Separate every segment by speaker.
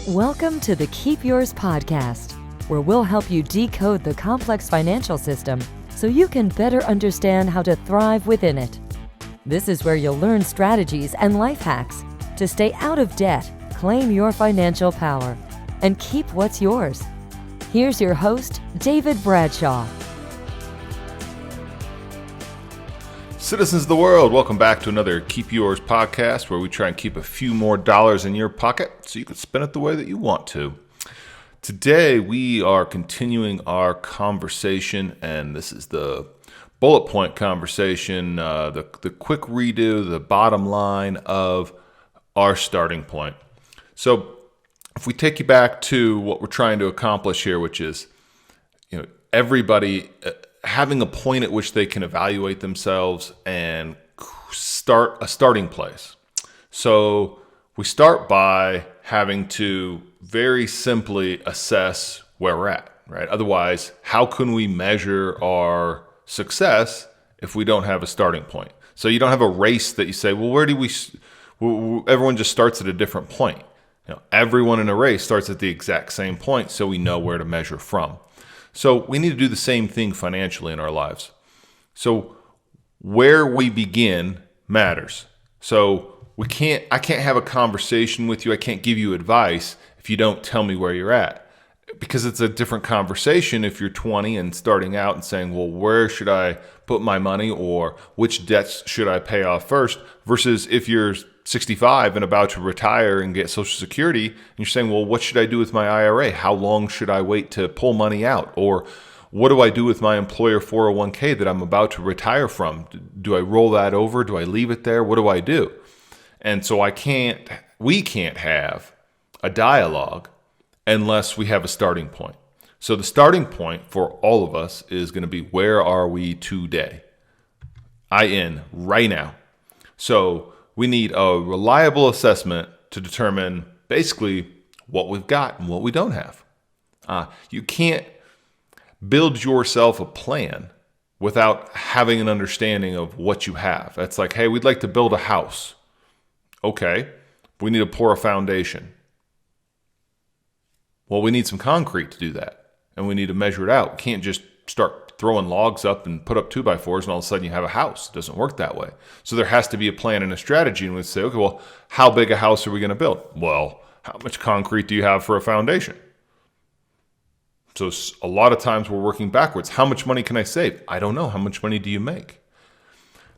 Speaker 1: Welcome to the Keep Yours podcast, where we'll help you decode the complex financial system so you can better understand how to thrive within it. This is where you'll learn strategies and life hacks to stay out of debt, claim your financial power, and keep what's yours. Here's your host, David Bradshaw.
Speaker 2: Citizens of the world, welcome back to another Keep Yours podcast, where we try and keep a few more dollars in your pocket so you can spend it the way that you want to. Today, we are continuing our conversation, and this is the bullet point conversation, the quick redo, the bottom line of our starting point. So if we take you back to what we're trying to accomplish here, which is, everybody having a point at which they can evaluate themselves and start a starting place. So we start by having to very simply assess where we're at, right? Otherwise, how can we measure our success if we don't have a starting point? So you don't have a race that you say, well, everyone just starts at a different point. Everyone in a race starts at the exact same point, so we know where to measure from. So we need to do the same thing financially in our lives. So where we begin matters. So I can't have a conversation with you. I can't give you advice if you don't tell me where you're at, because it's a different conversation if you're 20 and starting out and saying, well, where should I put my money, or which debts should I pay off first, versus if you're 65 and about to retire and get Social Security, and you're saying, well, what should I do with my IRA? How long should I wait to pull money out? Or what do I do with my employer 401k that I'm about to retire from? Do I roll that over? Do I leave it there? What do I do? And so we can't have a dialogue unless we have a starting point. So the starting point for all of us is going to be, where are we today? Right now. So we need a reliable assessment to determine basically what we've got and what we don't have. You can't build yourself a plan without having an understanding of what you have. That's like, hey, we'd like to build a house. Okay, we need to pour a foundation. Well, we need some concrete to do that, and we need to measure it out. We can't just start throwing logs up and put up 2x4s and all of a sudden you have a house. It doesn't work that way. So there has to be a plan and a strategy, and we say, okay, well, how big a house are we going to build? Well, how much concrete do you have for a foundation? So a lot of times we're working backwards. How much money can I save? I don't know. How much money do you make?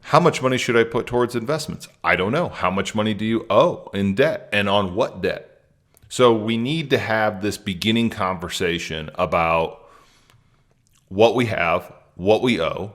Speaker 2: How much money should I put towards investments? I don't know. How much money do you owe in debt, and on what debt? So we need to have this beginning conversation about what we have, what we owe,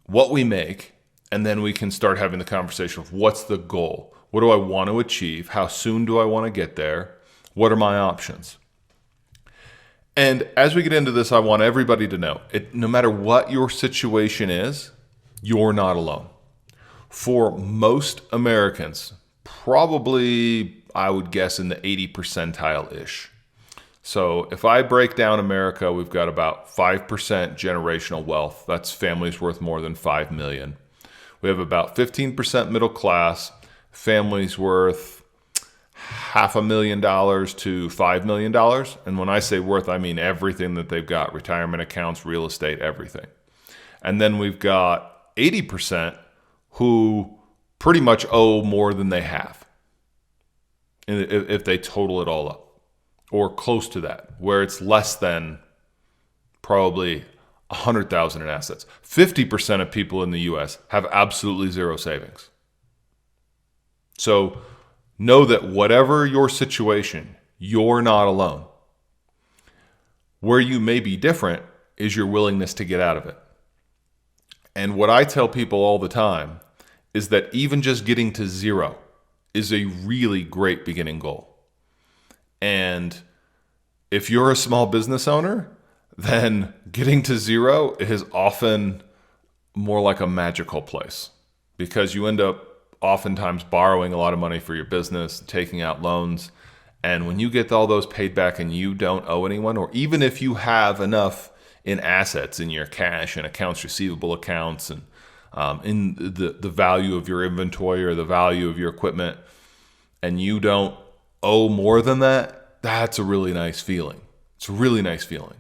Speaker 2: what we make, and then we can start having the conversation of what's the goal? What do I want to achieve? How soon do I want to get there? What are my options? And as we get into this, I want everybody to know, no matter what your situation is, you're not alone. For most Americans, probably, I would guess, in the 80 percentile-ish. So if I break down America, we've got about 5% generational wealth. That's families worth more than $5 million. We have about 15% middle class, families worth $500,000 to $5 million. And when I say worth, I mean everything that they've got: retirement accounts, real estate, everything. And then we've got 80% who pretty much owe more than they have, if they total it all up, or close to that, where it's less than probably 100,000 in assets. 50% of people in the U.S. have absolutely zero savings. So know that whatever your situation, you're not alone. Where you may be different is your willingness to get out of it. And what I tell people all the time is that even just getting to zero is a really great beginning goal. And if you're a small business owner, then getting to zero is often more like a magical place, because you end up oftentimes borrowing a lot of money for your business, taking out loans. And when you get all those paid back and you don't owe anyone, or even if you have enough in assets, in your cash and accounts receivable accounts, and in the value of your inventory or the value of your equipment, and you don't owe more than that, That's a really nice feeling. It's a really nice feeling.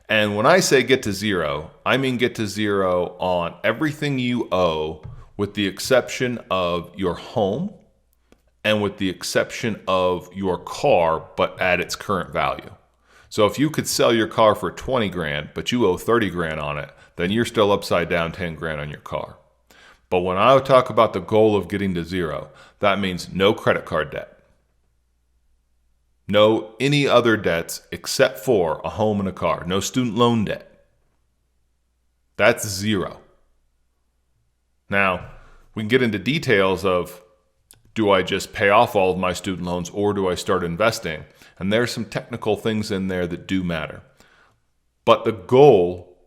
Speaker 2: And when I say get to zero, I mean get to zero on everything you owe with the exception of your home and with the exception of your car, but at its current value. So if you could sell your car for 20 grand, but you owe 30 grand on it, then you're still upside down 10 grand on your car. But when I talk about the goal of getting to zero, that means no credit card debt. No any other debts except for a home and a car. No student loan debt. That's zero. Now, we can get into details of, do I just pay off all of my student loans or do I start investing? And there's some technical things in there that do matter. But the goal,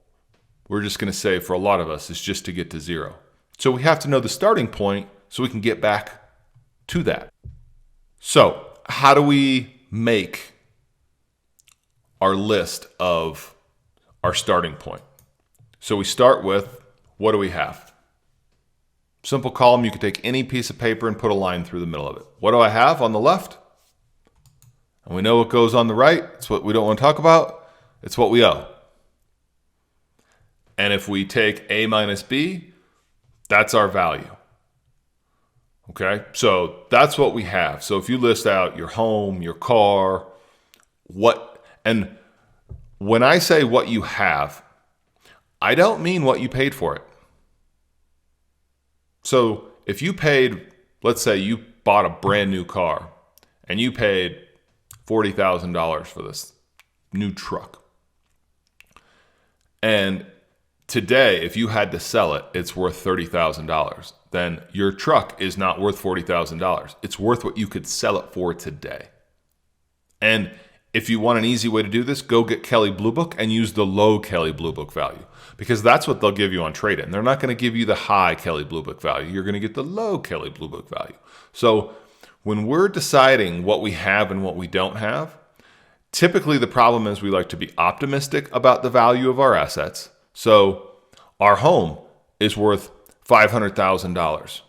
Speaker 2: we're just going to say for a lot of us, is just to get to zero. So we have to know the starting point so we can get back to that. So how do we make our list of our starting point? So we start with, what do we have? Simple column, you can take any piece of paper and put a line through the middle of it. What do I have on the left? And we know what goes on the right. It's what we don't want to talk about. It's what we owe. And if we take A minus B, that's our value. Okay, so that's what we have. So if you list out your home, your car, and when I say what you have, I don't mean what you paid for it. So if you paid, let's say you bought a brand new car and you paid $40,000 for this new truck. And today, if you had to sell it, it's worth $30,000. Then your truck is not worth $40,000. It's worth what you could sell it for today. And if you want an easy way to do this, go get Kelley Blue Book and use the low Kelley Blue Book value, because that's what they'll give you on trade-in. They're not going to give you the high Kelley Blue Book value. You're going to get the low Kelley Blue Book value. So when we're deciding what we have and what we don't have, typically the problem is we like to be optimistic about the value of our assets. So our home is worth $500,000.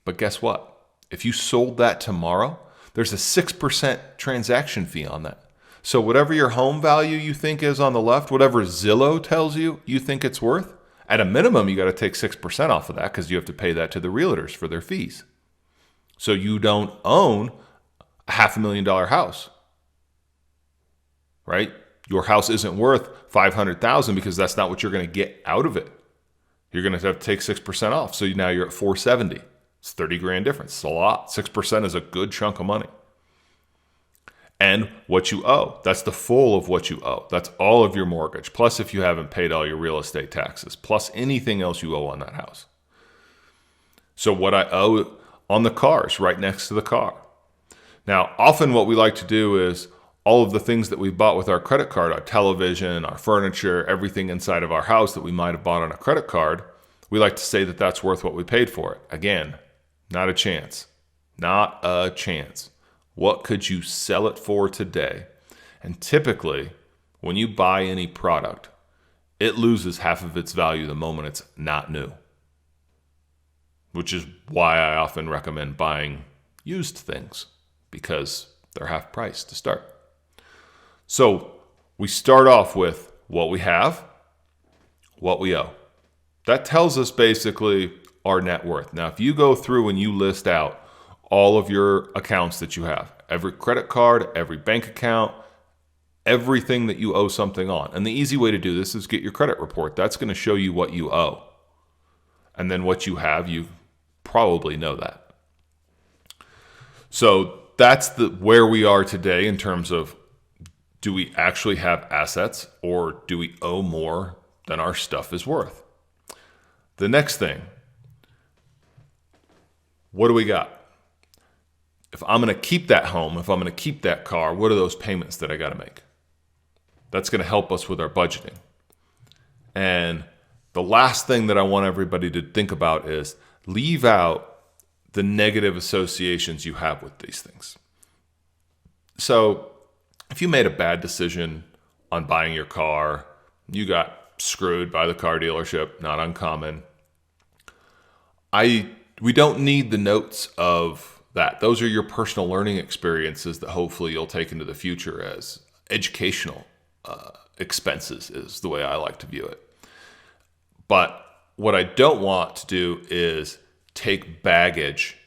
Speaker 2: But guess what? If you sold that tomorrow, there's a 6% transaction fee on that. So whatever your home value you think is on the left, whatever Zillow tells you think it's worth, at a minimum, you got to take 6% off of that because you have to pay that to the realtors for their fees. So you don't own a $500,000 house, right? Your house isn't worth $500,000 because that's not what you're going to get out of it. You're going to have to take 6% off. So now you're at $470,000. It's 30 grand difference. It's a lot. 6% is a good chunk of money. And what you owe. That's the full of what you owe. That's all of your mortgage. Plus if you haven't paid all your real estate taxes. Plus anything else you owe on that house. So what I owe on the car is right next to the car. Now, often what we like to do is all of the things that we've bought with our credit card, our television, our furniture, everything inside of our house that we might have bought on a credit card, we like to say that that's worth what we paid for it. Again, not a chance. Not a chance. What could you sell it for today? And typically, when you buy any product, it loses half of its value the moment it's not new. Which is why I often recommend buying used things, because they're half price to start. So we start off with what we have, what we owe. That tells us basically our net worth. Now, if you go through and you list out all of your accounts that you have, every credit card, every bank account, everything that you owe something on. And the easy way to do this is get your credit report. That's going to show you what you owe. And then what you have, you probably know that. So that's where we are today in terms of, do we actually have assets or do we owe more than our stuff is worth? The next thing, what do we got? If I'm going to keep that home, if I'm going to keep that car, what are those payments that I got to make? That's going to help us with our budgeting. And the last thing that I want everybody to think about is leave out the negative associations you have with these things. So if you made a bad decision on buying your car, you got screwed by the car dealership, not uncommon. We don't need the notes of that. Those are your personal learning experiences that hopefully you'll take into the future as educational expenses, is the way I like to view it. But what I don't want to do is take baggage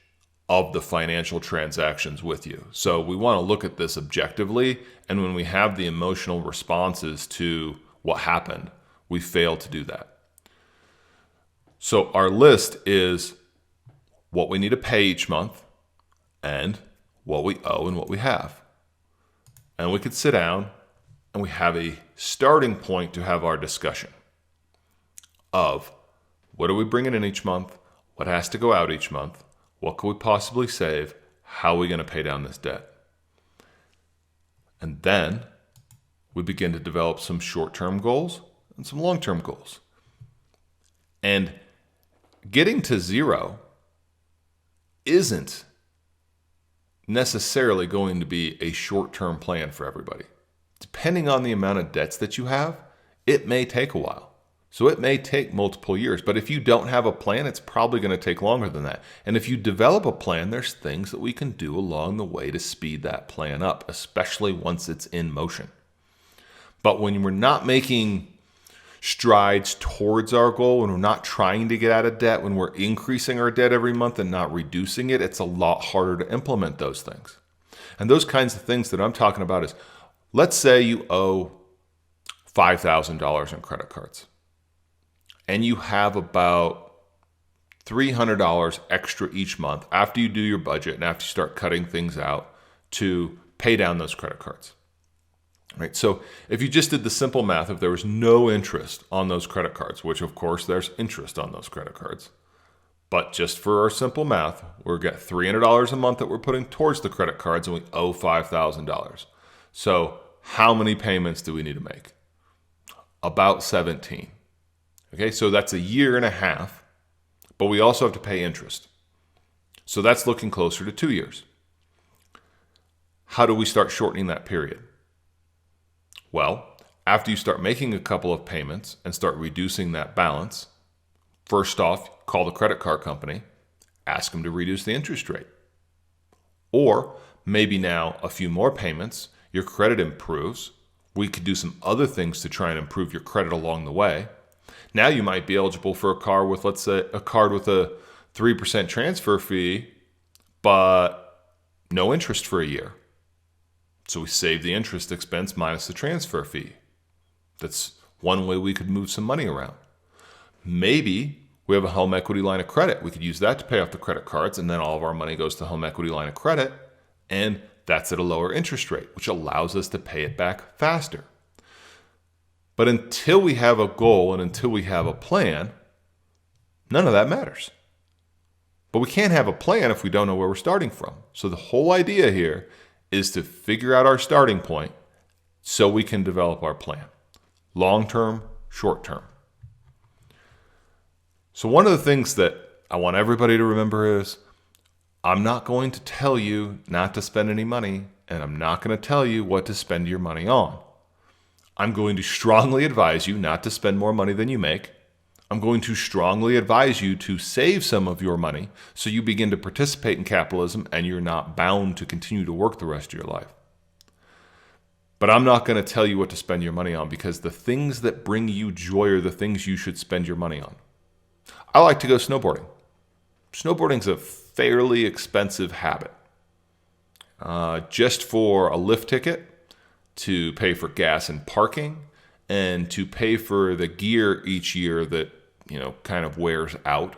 Speaker 2: of the financial transactions with you. So we want to look at this objectively, and when we have the emotional responses to what happened, we fail to do that. So our list is what we need to pay each month and what we owe and what we have. And we could sit down and we have a starting point to have our discussion of what are we bringing in each month, what has to go out each month, what could we possibly save, how are we going to pay down this debt? And then we begin to develop some short-term goals and some long-term goals. And getting to zero isn't necessarily going to be a short-term plan for everybody. Depending on the amount of debts that you have, it may take a while. So it may take multiple years, but if you don't have a plan, it's probably going to take longer than that. And if you develop a plan, there's things that we can do along the way to speed that plan up, especially once it's in motion. But when we're not making strides towards our goal, when we're not trying to get out of debt, when we're increasing our debt every month and not reducing it, it's a lot harder to implement those things. And those kinds of things that I'm talking about is, let's say you owe $5,000 in credit cards, and you have about $300 extra each month after you do your budget and after you start cutting things out to pay down those credit cards. Right? So if you just did the simple math, if there was no interest on those credit cards, which of course there's interest on those credit cards, but just for our simple math, we're getting $300 a month that we're putting towards the credit cards, and we owe $5,000. So how many payments do we need to make? About 17. Okay, so that's a year and a half, but we also have to pay interest. So that's looking closer to 2 years. How do we start shortening that period? Well, after you start making a couple of payments and start reducing that balance, first off, call the credit card company, ask them to reduce the interest rate. Or maybe now a few more payments, your credit improves. We could do some other things to try and improve your credit along the way. Now you might be eligible for a car with, let's say, a card with a 3% transfer fee, but no interest for a year. So we save the interest expense minus the transfer fee. That's one way we could move some money around. Maybe we have a home equity line of credit. We could use that to pay off the credit cards, and then all of our money goes to home equity line of credit, and that's at a lower interest rate, which allows us to pay it back faster. But until we have a goal and until we have a plan, none of that matters. But we can't have a plan if we don't know where we're starting from. So the whole idea here is to figure out our starting point so we can develop our plan. Long-term, short-term. So one of the things that I want everybody to remember is, I'm not going to tell you not to spend any money, and I'm not going to tell you what to spend your money on. I'm going to strongly advise you not to spend more money than you make. I'm going to strongly advise you to save some of your money so you begin to participate in capitalism and you're not bound to continue to work the rest of your life. But I'm not going to tell you what to spend your money on, because the things that bring you joy are the things you should spend your money on. I like to go snowboarding. Snowboarding's a fairly expensive habit. Just for a lift ticket, to pay for gas and parking, and to pay for the gear each year that, kind of wears out,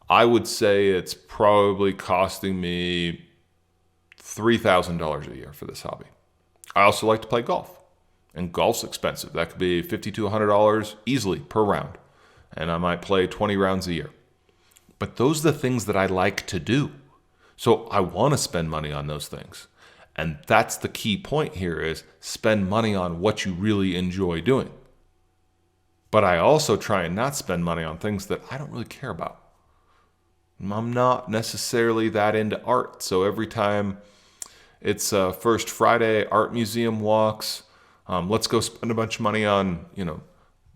Speaker 2: I would say it's probably costing me $3,000 a year for this hobby. I also like to play golf, and golf's expensive. That could be $50 to $100 easily per round, and I might play 20 rounds a year. But those are the things that I like to do. So I want to spend money on those things. And that's the key point here, is spend money on what you really enjoy doing. But I also try and not spend money on things that I don't really care about. I'm not necessarily that into art. So every time it's First Friday art museum walks, let's go spend a bunch of money on,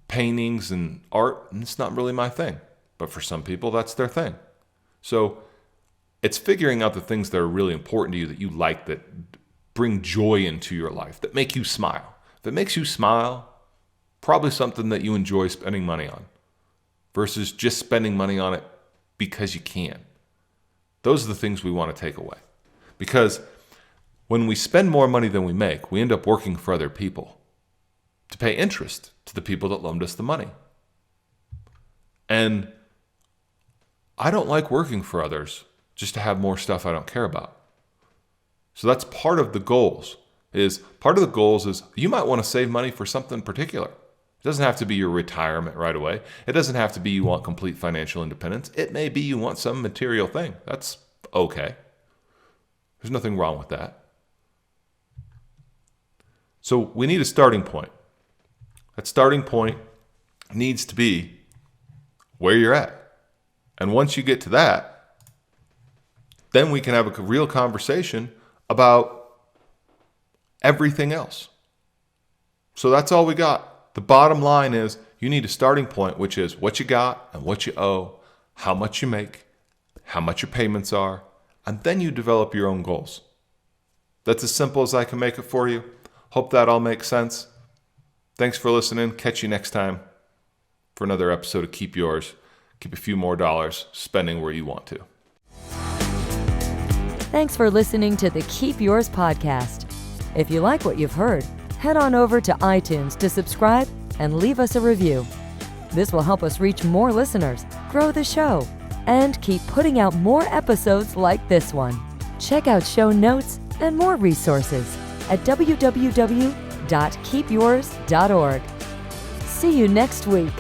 Speaker 2: paintings and art. And it's not really my thing. But for some people, that's their thing. So It's figuring out the things that are really important to you, that you like, that bring joy into your life, that make you smile. If it makes you smile, probably something that you enjoy spending money on versus just spending money on it because you can. Those are the things we want to take away. Because when we spend more money than we make, we end up working for other people to pay interest to the people that loaned us the money. And I don't like working for others just to have more stuff I don't care about. So that's part of the goals. Part of the goals is you might want to save money for something particular. It doesn't have to be your retirement right away. It doesn't have to be you want complete financial independence. It may be you want some material thing. That's okay. There's nothing wrong with that. So we need a starting point. That starting point needs to be where you're at. And once you get to that, then we can have a real conversation about everything else. So that's all we got. The bottom line is you need a starting point, which is what you got and what you owe, how much you make, how much your payments are, and then you develop your own goals. That's as simple as I can make it for you. Hope that all makes sense. Thanks for listening. Catch you next time for another episode of Keep Yours. Keep a few more dollars spending where you want to.
Speaker 1: Thanks for listening to the Keep Yours podcast. If you like what you've heard, head on over to iTunes to subscribe and leave us a review. This will help us reach more listeners, grow the show, and keep putting out more episodes like this one. Check out show notes and more resources at www.keepyours.org. See you next week.